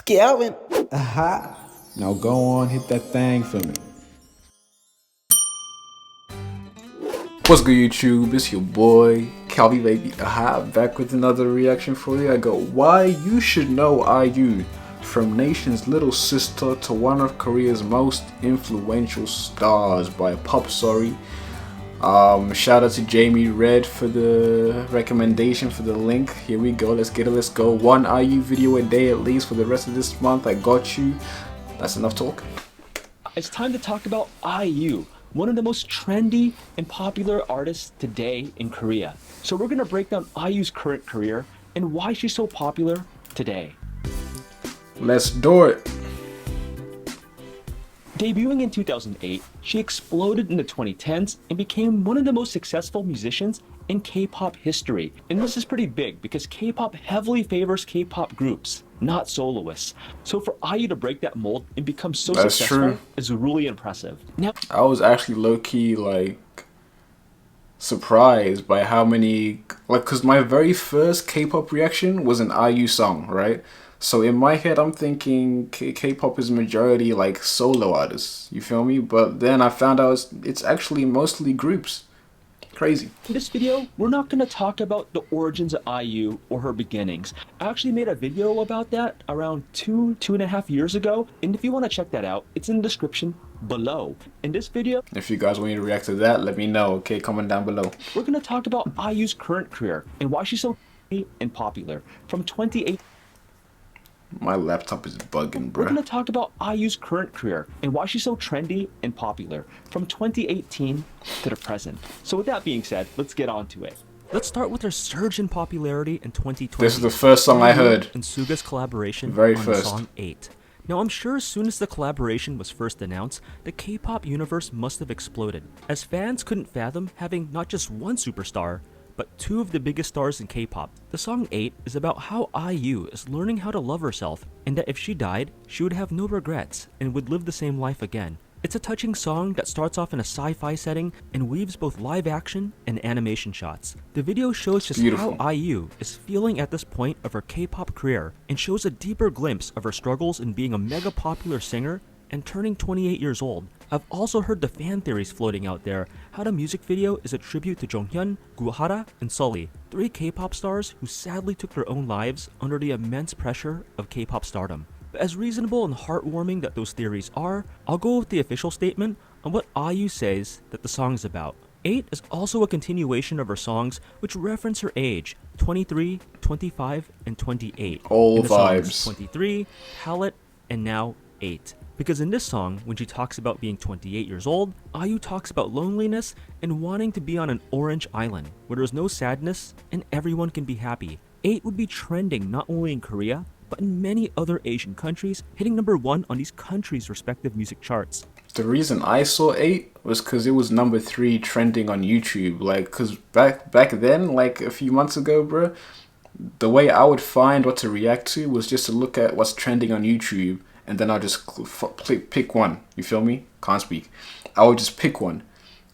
KELVII. Aha. Now go on, hit that thing for me. What's good, YouTube? It's your boy KELVII, baby. Aha, back with another reaction for you. I go, why you should know IU, from nation's little sister to one of Korea's most influential stars, by Popsori. Shout out to Jamie Red for the recommendation, for the link. Here we go, let's get it, let's go. One IU video a day at least for the rest of this month. I got you. That's enough talk. It's time to talk about IU, one of the most trendy and popular artists today in Korea. So we're gonna break down IU's current career and why she's so popular today. Let's do it. Debuting in 2008, she exploded in the 2010s and became one of the most successful musicians in K-pop history. And this is pretty big because K-pop heavily favors K-pop groups, not soloists. So for IU to break that mold and become so successful is really impressive. Now, I was actually low-key like surprised by how many, like, cause my very first K-pop reaction was an IU song, right? So in my head, I'm thinking K-pop is majority like solo artists, you feel me? But then I found out it's actually mostly groups. Crazy. in this video, we're not going to talk about the origins of IU or her beginnings. I actually made a video about that around two and a half years ago. And if you want to check that out, it's in the description below. In this video, if you guys want me to react to that, let me know, okay? Comment down below. We're going to talk about IU's current career and why she's so and popular. From 2018, my laptop is bugging, bro. We're going to talk about IU's current career and why she's so trendy and popular from 2018 to the present. So with that being said, let's get on to it. Let's start with her surge in popularity in 2020. This is the first song I heard. And Suga's collaboration Very on first. song 8. Now I'm sure as soon as the collaboration was first announced, the K-pop universe must have exploded, as fans couldn't fathom having not just one superstar, but two of the biggest stars in K-pop. The song 8 is about how IU is learning how to love herself, and that if she died, she would have no regrets and would live the same life again. It's a touching song that starts off in a sci-fi setting and weaves both live action and animation shots. The video shows just how IU is feeling at this point of her K-pop career and shows a deeper glimpse of her struggles in being a mega popular singer and turning 28 years old. I've also heard the fan theories floating out there how the music video is a tribute to Jonghyun, Guhara, and Sully, three K-pop stars who sadly took their own lives under the immense pressure of K-pop stardom. But as reasonable and heartwarming that those theories are, I'll go with the official statement on what IU says that the song is about. 8 is also a continuation of her songs which reference her age, 23, 25, and 28. All vibes. 23, Palette, and now 8. Because in this song, when she talks about being 28 years old, IU talks about loneliness and wanting to be on an orange island where there's no sadness and everyone can be happy. 8 would be trending not only in Korea, but in many other Asian countries, hitting number 1 on these countries' respective music charts. The reason I saw 8 was because it was number 3 trending on YouTube. Like, cause back then, like a few months ago, bro, the way I would find what to react to was just to look at what's trending on YouTube. And then I'll just pick one, you feel me? Can't speak. I would just pick one.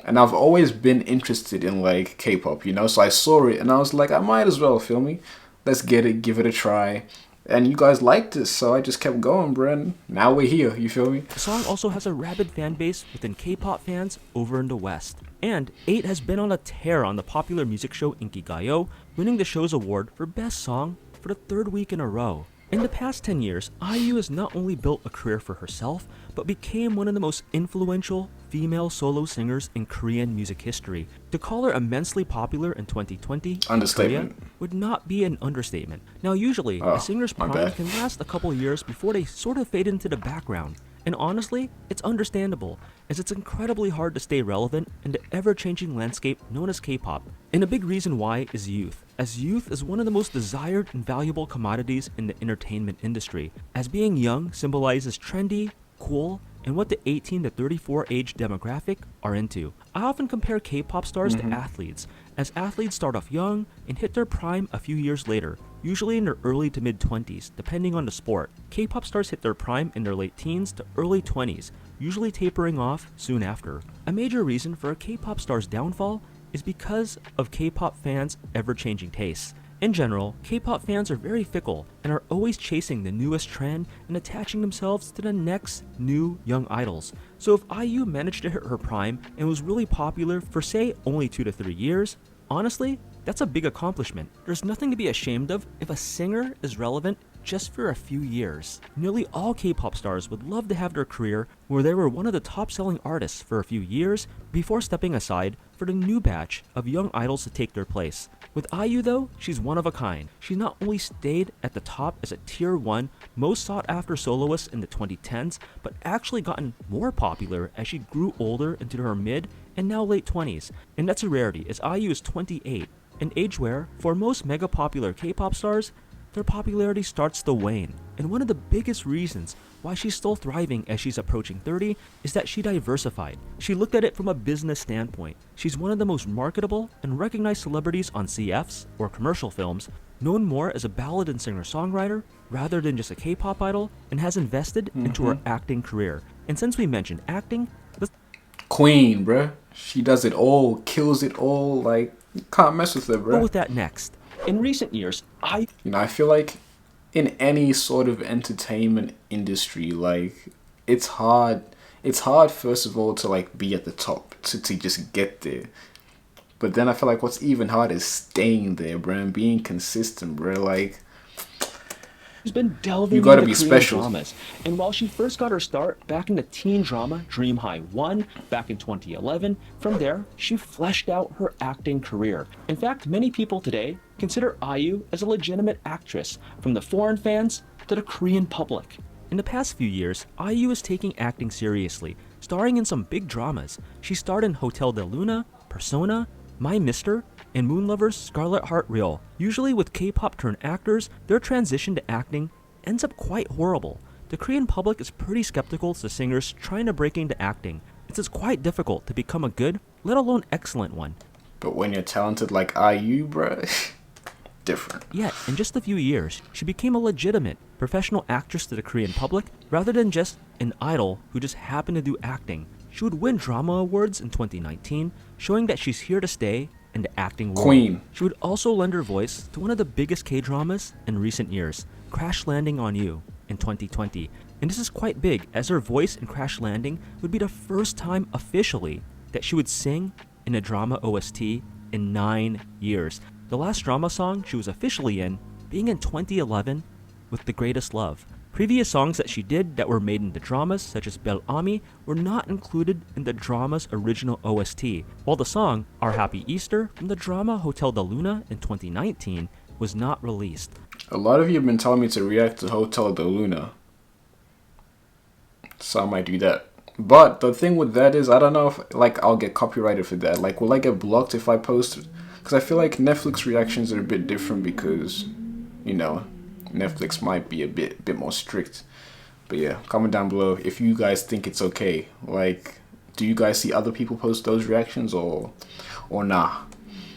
And I've always been interested in like K-pop, you know? So I saw it and I was like, I might as well, feel me? Let's get it, give it a try. And you guys liked it, so I just kept going, bro. And now we're here, you feel me? The song also has a rabid fan base within K-pop fans over in the West. And 8 has been on a tear on the popular music show Inkigayo, winning the show's award for Best Song for the 3rd week in a row. In the past 10 years, IU has not only built a career for herself, but became one of the most influential female solo singers in Korean music history. To call her immensely popular in 2020 in Korea would not be an understatement. Now usually, a singer's prime can last a couple years before they sort of fade into the background. And honestly, it's understandable, as it's incredibly hard to stay relevant in the ever-changing landscape known as K-pop. And a big reason why is youth, as youth is one of the most desired and valuable commodities in the entertainment industry, as being young symbolizes trendy, cool, and what the 18 to 34 age demographic are into. I often compare K-pop stars to athletes, as athletes start off young and hit their prime a few years later, usually in their early to mid-20s, depending on the sport. K-pop stars hit their prime in their late teens to early 20s, usually tapering off soon after. A major reason for a K-pop star's downfall is because of K-pop fans' ever-changing tastes. In general, K-pop fans are very fickle and are always chasing the newest trend and attaching themselves to the next new young idols. So if IU managed to hit her prime and was really popular for say only 2 to 3 years, honestly, that's a big accomplishment. There's nothing to be ashamed of if a singer is relevant just for a few years. Nearly all K-pop stars would love to have their career where they were one of the top-selling artists for a few years before stepping aside for the new batch of young idols to take their place. With IU though, she's one of a kind. She's not only stayed at the top as a tier 1 most sought after soloist in the 2010s, but actually gotten more popular as she grew older into her mid and now late 20s. And that's a rarity as IU is 28, an age where, for most mega popular K-pop stars, their popularity starts to wane. And one of the biggest reasons why she's still thriving as she's approaching 30 is that she diversified. She looked at it from a business standpoint. She's one of the most marketable and recognized celebrities on CFs, or commercial films, known more as a ballad and singer-songwriter rather than just a K-pop idol, and has invested into her acting career. And since we mentioned acting, let's Queen, bruh. She does it all, kills it all, like, you can't mess with her, go bruh. with that next. In recent years, You know, I feel like in any sort of entertainment industry, like, it's hard first of all to like be at the top, to just get there. But then I feel like what's even harder is staying there, bro, and being consistent, bro. Like, she's been delving you gotta into be Korean special. dramas. And while she first got her start back in the teen drama Dream High 1 back in 2011, from there, she fleshed out her acting career. In fact, many people today consider IU as a legitimate actress, from the foreign fans to the Korean public. In the past few years, IU is taking acting seriously, starring in some big dramas. She starred in Hotel de Luna, Persona, My Mister, and Moonlover's Scarlet Heart Real. Usually with K-pop turned actors, their transition to acting ends up quite horrible. The Korean public is pretty skeptical to singers trying to break into acting. It's quite difficult to become a good, let alone excellent one. but when you're talented like IU, bro, different. Yet, in just a few years, she became a legitimate, professional actress to the Korean public rather than just an idol who just happened to do acting. She would win drama awards in 2019, showing that she's here to stay in the acting world. Queen. She would also lend her voice to one of the biggest K-dramas in recent years, Crash Landing on You, in 2020. And this is quite big, as her voice in Crash Landing would be the first time officially that she would sing in a drama OST in 9 years. The last drama song she was officially in being in 2011 with The Greatest Love. Previous songs that she did that were made into dramas, such as Bel Ami, were not included in the drama's original OST, while the song Our Happy Easter from the drama Hotel de Luna in 2019 was not released. A lot of you have been telling me to react to Hotel de Luna, so I might do that. But the thing with that is, I don't know if like I'll get copyrighted for that. Like, will I get blocked if I post? Because I feel like Netflix reactions are a bit different because, you know, Netflix might be a bit more strict. But yeah, comment down below if you guys think it's okay. Like, do you guys see other people post those reactions or nah?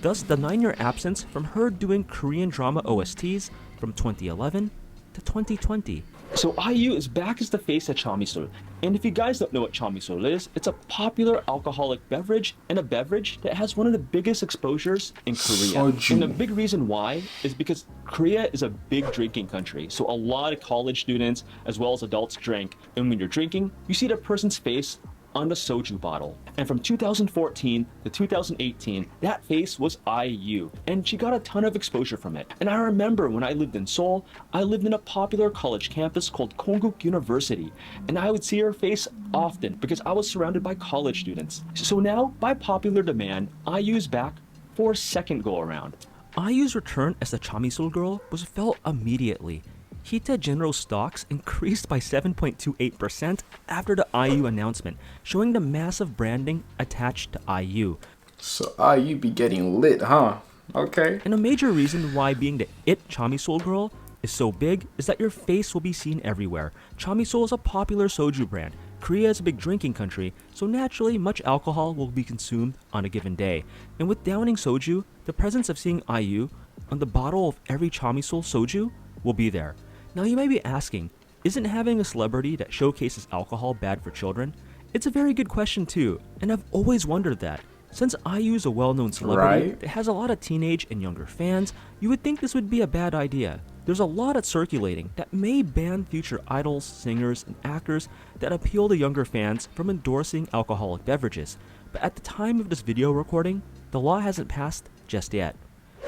Thus, the 9-year absence from her doing Korean drama OSTs from 2011 to 2020. So IU is back as the face of chamisul. And if you guys don't know what chamisul is, it's a popular alcoholic beverage and a beverage that has one of the biggest exposures in Korea. Soju. And the big reason why is because Korea is a big drinking country. So a lot of college students as well as adults drink. And when you're drinking, you see the person's face on the soju bottle. And from 2014 to 2018, that face was IU, and she got a ton of exposure from it. And I remember when I lived in Seoul, I lived in a popular college campus called Konkuk University, and I would see her face often because I was surrounded by college students. So now, by popular demand, IU is back for a second go around. IU's return as the Chamisul girl was felt immediately. Hita General stocks increased by 7.28% after the IU announcement, showing the massive branding attached to IU. So IU be getting lit, huh? Okay. And a major reason why being the IT Chamisul girl is so big is that your face will be seen everywhere. Chamisul is a popular soju brand. Korea is a big drinking country, so naturally much alcohol will be consumed on a given day. And with downing soju, the presence of seeing IU on the bottle of every Chamisul soju will be there. Now you may be asking, isn't having a celebrity that showcases alcohol bad for children? It's a very good question too, and I've always wondered that. Since IU's a well-known celebrity Right. that has a lot of teenage and younger fans, you would think this would be a bad idea. There's a lot at circulating that may ban future idols, singers, and actors that appeal to younger fans from endorsing alcoholic beverages. But at the time of this video recording, the law hasn't passed just yet.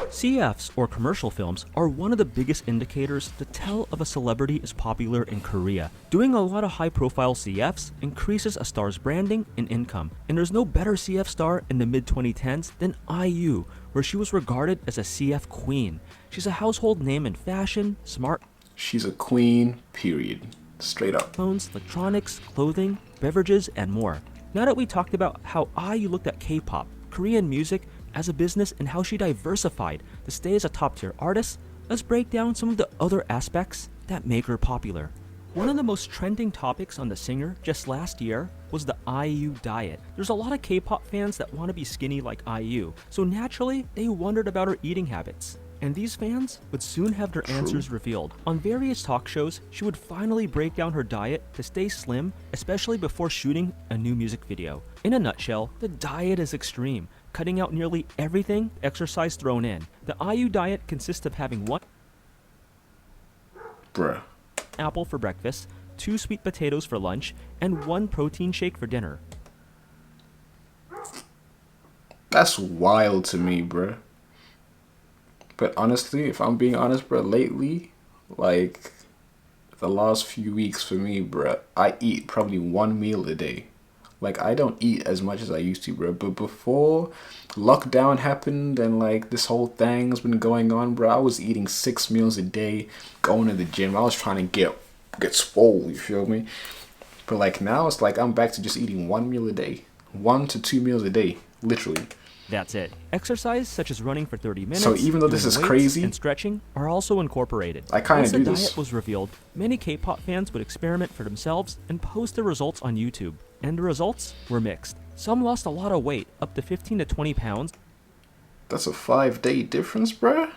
CFs, or commercial films, are one of the biggest indicators to tell if a celebrity is popular in Korea. Doing a lot of high-profile CFs increases a star's branding and income, and there's no better CF star in the mid-2010s than IU, where she was regarded as a CF queen. She's a household name in fashion, She's a queen, period. Straight up. smartphones, electronics, clothing, beverages, and more. Now that we talked about how IU looked at K-pop, Korean music, as a business and how she diversified to stay as a top-tier artist, let's break down some of the other aspects that make her popular. One of the most trending topics on the singer just last year was the IU diet. There's a lot of K-pop fans that want to be skinny like IU, so naturally they wondered about her eating habits. And these fans would soon have their answers revealed. On various talk shows, she would finally break down her diet to stay slim, especially before shooting a new music video. In a nutshell, the diet is extreme, cutting out nearly everything, exercise thrown in. The IU diet consists of having one Bruh. apple for breakfast, 2 sweet potatoes for lunch, and 1 protein shake for dinner. That's wild to me, bruh. But honestly, if I'm being honest, bruh, lately, like, the last few weeks for me, bruh, I eat probably 1 meal a day. Like, I don't eat as much as I used to, bro. But before lockdown happened and, like, this whole thing's been going on, bro, I was eating 6 meals a day, going to the gym. I was trying to get swole, you feel me? But, like, now it's like I'm back to just eating 1 meal a day. 1 to 2 meals a day, literally. That's it. Exercise, such as running for 30 minutes, So even though this doing is weights, crazy, and stretching, are also incorporated. I kinda Once the do diet this. was revealed, many K-pop fans would experiment for themselves and post the results on YouTube. And the results were mixed. Some lost a lot of weight, up to 15 to 20 pounds, that's a 5-day difference, bruh.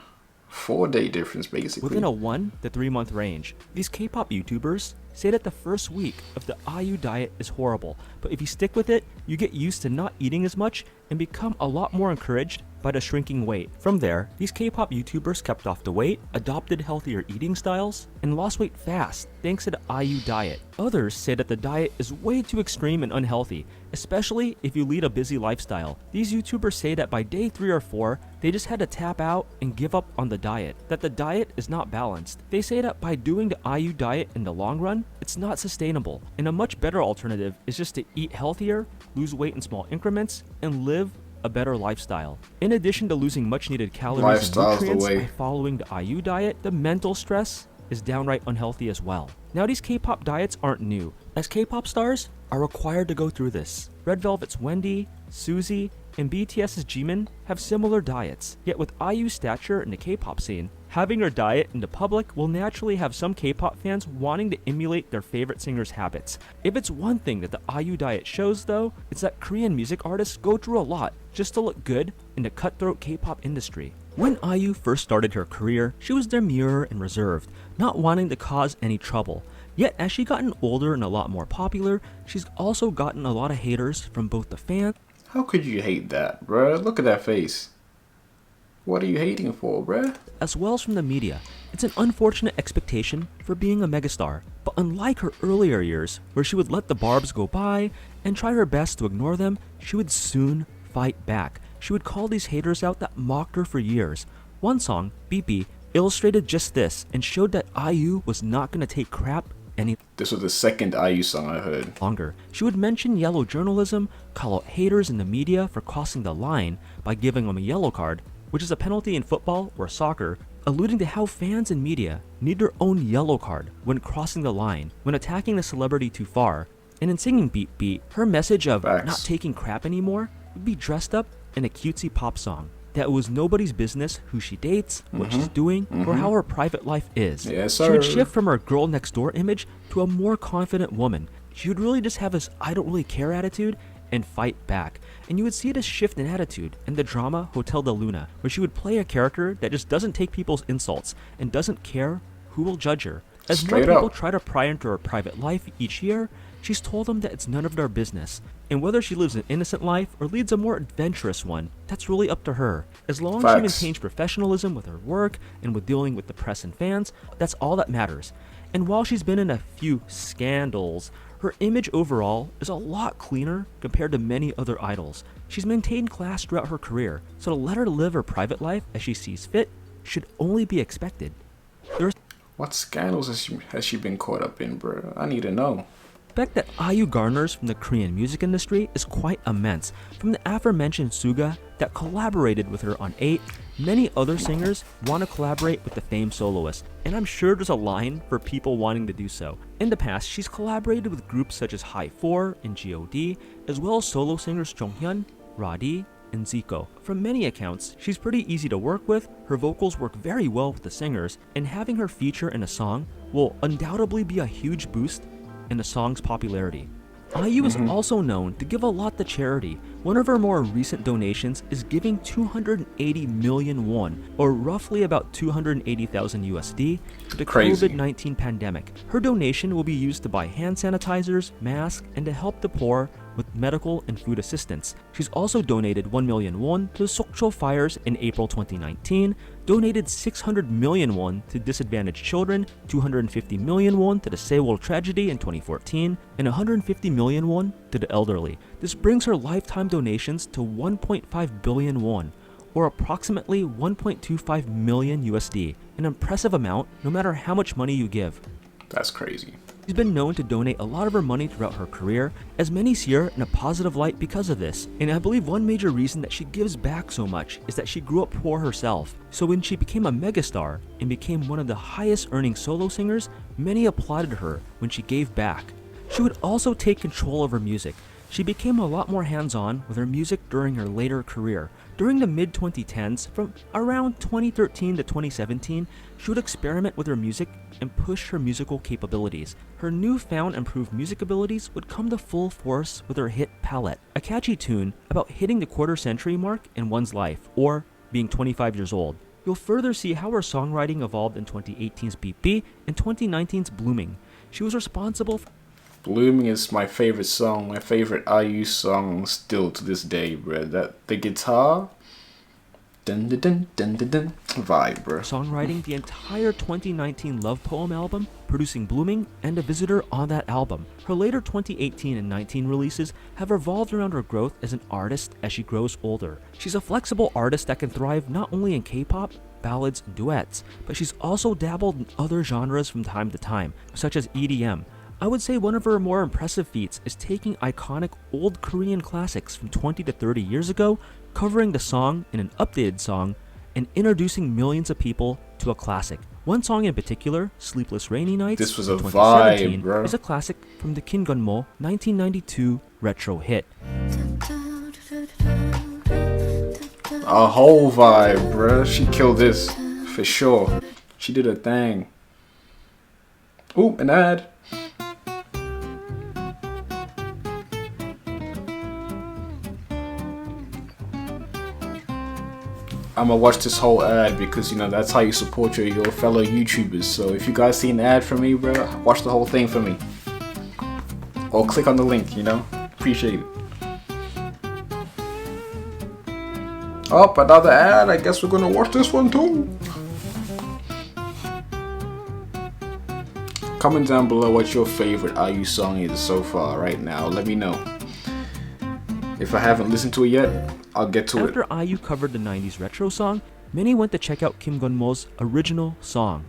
4-day difference, basically. within a 1 to 3 month range. These K-pop YouTubers say that the first week of the IU diet is horrible, but if you stick with it, you get used to not eating as much and become a lot more encouraged by the shrinking weight. From there, these K-pop YouTubers kept off the weight, adopted healthier eating styles, and lost weight fast thanks to the IU diet. Others say that the diet is way too extreme and unhealthy, especially if you lead a busy lifestyle. These YouTubers say that by day 3 or 4, they just had to tap out and give up on the diet, that the diet is not balanced. They say that by doing the IU diet in the long run, it's not sustainable, and a much better alternative is just to eat healthier, lose weight in small increments, and live a better lifestyle. In addition to losing much needed calories Lifestyle's and the nutrients way. by following the IU diet, the mental stress is downright unhealthy as well. Now these K-pop diets aren't new, as K-pop stars are required to go through this. Red Velvet's Wendy, Suzy, and BTS's Jimin have similar diets, yet with IU's stature in the K-pop scene, having her diet in the public will naturally have some K-pop fans wanting to emulate their favorite singer's habits. If it's one thing that the IU diet shows though, it's that Korean music artists go through a lot just to look good in the cutthroat K-pop industry. When IU first started her career, she was demure and reserved, not wanting to cause any trouble. Yet as she gotten older and a lot more popular, she's also gotten a lot of haters from both the fans How could you hate that, bruh? Look at that face. What are you hating for, bruh? as well as from the media. It's an unfortunate expectation for being a megastar, but unlike her earlier years, where she would let the barbs go by and try her best to ignore them, she would soon fight back. She would call these haters out that mocked her for years. One song, Beep Beep, illustrated just this and showed that IU was not going to take crap any This was the second IU song I heard. longer. She would mention yellow journalism, call out haters in the media for crossing the line by giving them a yellow card, which is a penalty in football or soccer, alluding to how fans and media need their own yellow card when crossing the line, when attacking the celebrity too far. And in singing Beep Beep, her message of Facts. not taking crap anymore would be dressed up in a cutesy pop song. That it was nobody's business who she dates, what she's doing, or how her private life is. Yes, She would sir. shift from her girl next door image to a more confident woman. She would really just have this I don't really care attitude and fight back. And you would see this shift in attitude in the drama Hotel de Luna, where she would play a character that just doesn't take people's insults and doesn't care who will judge her. As more Straight people up. try to pry into her private life each year, she's told them that it's none of their business, and whether she lives an innocent life or leads a more adventurous one, that's really up to her. As long as she Facts. maintains professionalism with her work and with dealing with the press and fans, that's all that matters. And while she's been in a few scandals, her image overall is a lot cleaner compared to many other idols. She's maintained class throughout her career, so to let her live her private life as she sees fit should only be expected. What scandals has she been caught up in, bro? I need to know. The respect that IU garners from the Korean music industry is quite immense. From the aforementioned Suga that collaborated with her on 8, many other singers want to collaborate with the famed soloist, and I'm sure there's a line for people wanting to do so. In the past, she's collaborated with groups such as High 4 and God, as well as solo singers Jonghyun, Radi, and Zico. From many accounts, she's pretty easy to work with, her vocals work very well with the singers, and having her feature in a song will undoubtedly be a huge boost in the song's popularity. IU is also known to give a lot to charity. One of her more recent donations is giving 280 million won, or roughly about 280,000 USD, to the Crazy. COVID-19 pandemic. Her donation will be used to buy hand sanitizers, masks, and to help the poor with medical and food assistance. She's also donated 1 million won to the Sokcho fires in April 2019, donated 600 million won to disadvantaged children, 250 million won to the Sewol tragedy in 2014, and 150 million won to the elderly. This brings her lifetime donations to 1.5 billion won, or approximately 1.25 million USD, an impressive amount no matter how much money you give. That's crazy. She's been known to donate a lot of her money throughout her career, as many see her in a positive light because of this. And I believe one major reason that she gives back so much is that she grew up poor herself. So when she became a megastar and became one of the highest earning solo singers, many applauded her when she gave back. She would also take control of her music. She became a lot more hands-on with her music during her later career. During the mid-2010s, from around 2013 to 2017, she would experiment with her music and push her musical capabilities. Her newfound improved music abilities would come to full force with her hit Palette, a catchy tune about hitting the quarter-century mark in one's life, or being 25 years old. You'll further see how her songwriting evolved in 2018's BP and 2019's Blooming. She was responsible for Blooming is my favorite song, my favorite IU song still to this day, bro. That the guitar, dun dun dun dun dun dun vibe, bro. songwriting the entire 2019 Love Poem album, producing Blooming and A Visitor on that album. Her later 2018 and 19 releases have revolved around her growth as an artist as she grows older. She's a flexible artist that can thrive not only in K-pop, ballads, and duets, but she's also dabbled in other genres from time to time, such as EDM. I would say one of her more impressive feats is taking iconic old Korean classics from 20 to 30 years ago, covering the song in an updated song, and introducing millions of people to a classic. One song in particular, Sleepless Rainy Nights, This was in a 2017, vibe, bro. is a classic from the Kim Gun-mo 1992 retro hit. A whole vibe, bro. She killed this, for sure. She did her thing. Ooh, an ad. I'm gonna watch this whole ad because, you know, that's how you support your fellow YouTubers. So if you guys see an ad from me, bro, watch the whole thing for me. Or click on the link, you know? Appreciate it. Oh, another ad. I guess we're gonna watch this one too. Comment down below what your favorite IU song is so far right now. Let me know. If I haven't listened to it yet, I'll get to it. After IU covered the 90s retro song, many went to check out Kim Gun-mo's original song.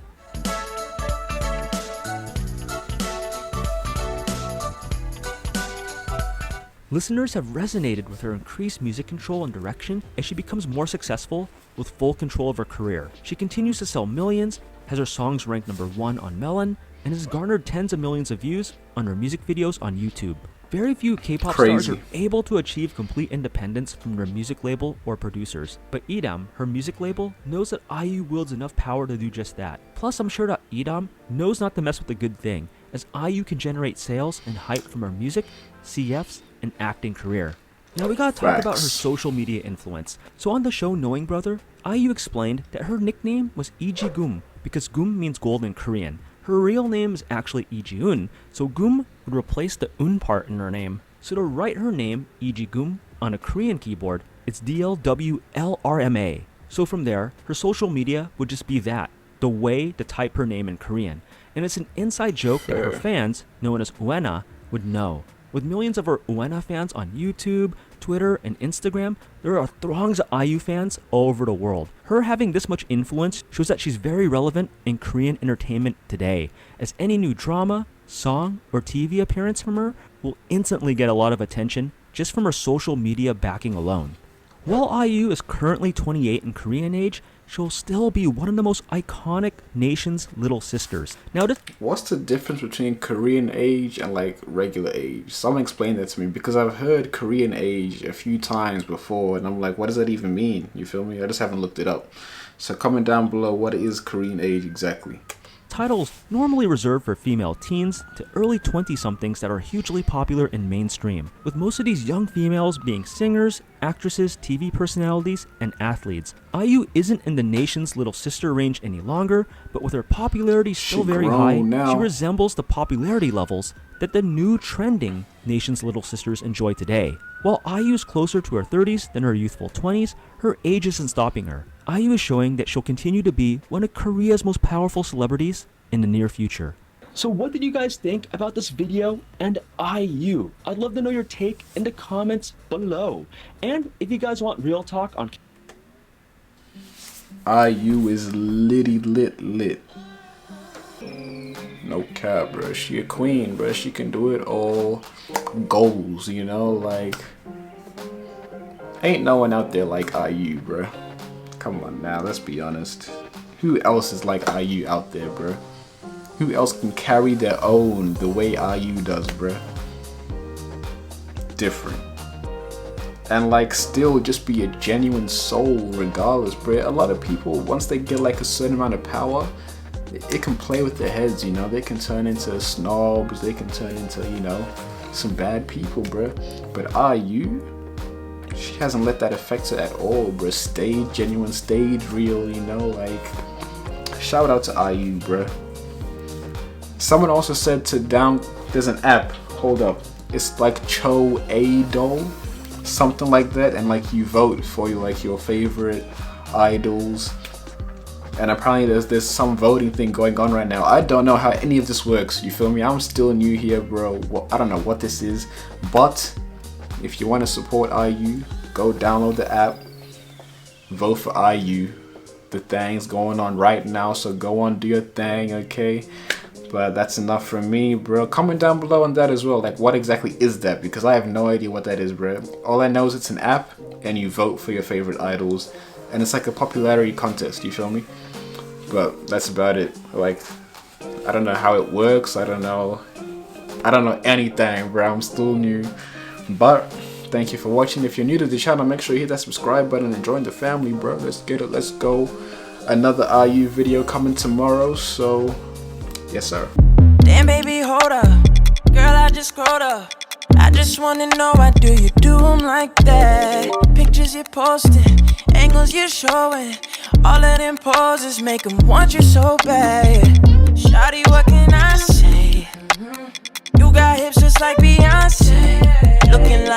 Listeners have resonated with her increased music control and direction as she becomes more successful with full control of her career. She continues to sell millions, has her songs ranked #1 on Melon, and has garnered tens of millions of views on her music videos on YouTube. Very few K-pop stars are able to achieve complete independence from their music label or producers, but edam, her music label, knows that IU wields enough power to do just that. Plus, I'm sure that edam knows not to mess with a good thing, as IU can generate sales and hype from her music, CFs, and acting career. Now we gotta talk about her social media influence. So on the show Knowing Brother, IU explained that her nickname was Iji Gum because Gum means gold in Korean. Her real name is actually Lee Ji-eun, so Gum would replace the un part in her name. So to write her name, Lee Ji-gum, on a Korean keyboard, it's dlwlrma. So from there, her social media would just be that, the way to type her name in Korean. And it's an inside joke that her fans, known as Uena, would know. With millions of her Uena fans on YouTube, Twitter, and Instagram, there are throngs of IU fans all over the world. Her having this much influence shows that she's very relevant in Korean entertainment today, as any new drama, song, or TV appearance from her will instantly get a lot of attention just from her social media backing alone. While IU is currently 28 in Korean age, she'll still be one of the most iconic nation's little sisters. Now, What's the difference between Korean age and like regular age? Someone explain that to me, because I've heard Korean age a few times before and I'm like, what does that even mean? You feel me? I just haven't looked it up. So comment down below, what is Korean age exactly? titles normally reserved for female teens to early 20-somethings that are hugely popular in mainstream, with most of these young females being singers, actresses, TV personalities, and athletes. IU isn't in the nation's little sister range any longer, but with her popularity still very high, she resembles the popularity levels that the new trending nation's little sisters enjoy today. While IU is closer to her 30s than her youthful 20s, her age isn't stopping her. IU is showing that she'll continue to be one of Korea's most powerful celebrities in the near future. So what did you guys think about this video and IU? I'd love to know your take in the comments below. And if you guys want real talk on IU is litty lit. No cap, bro. She a queen, bro. She can do it all. Goals, you know, like ain't no one out there like IU, bro. Come on now, let's be honest. Who else is like IU out there, bro? Who else can carry their own the way IU does, bro? Different. And like still just be a genuine soul regardless, bro. A lot of people, once they get like a certain amount of power, it can play with their heads, you know. They can turn into snobs, they can turn into, you know, some bad people, bro. But IU, she hasn't let that affect her at all, bro. Stayed genuine, stayed real, you know, like shout out to IU, bro. Someone also said to there's an app, hold up, it's like Cho Idol, something like that, and like you vote for your favorite idols. And apparently there's some voting thing going on right now. I don't know how any of this works, you feel me? I'm still new here, bro. Well, I don't know what this is, but if you want to support IU, go download the app, vote for IU. The thing's going on right now, so go on, do your thing, okay? But that's enough from me, bro. Comment down below on that as well, like what exactly is that? Because I have no idea what that is, bro. All I know is it's an app, and you vote for your favorite idols, and it's like a popularity contest, you feel me? But that's about it. Like, I don't know how it works, I don't know anything, bro. I'm still new. But thank you for watching. If you're new to the channel, make sure you hit that subscribe button and join the family, bro. Let's get it, let's go. Another IU video coming tomorrow, so yes sir. Damn baby, hold up, girl, I just scrolled up. I just wanna know, why do you do them like that? Pictures you're posting, angles you're showing, all of them poses make them want you so bad. Shawty, what can I say? You got hips just like Beyonce, looking like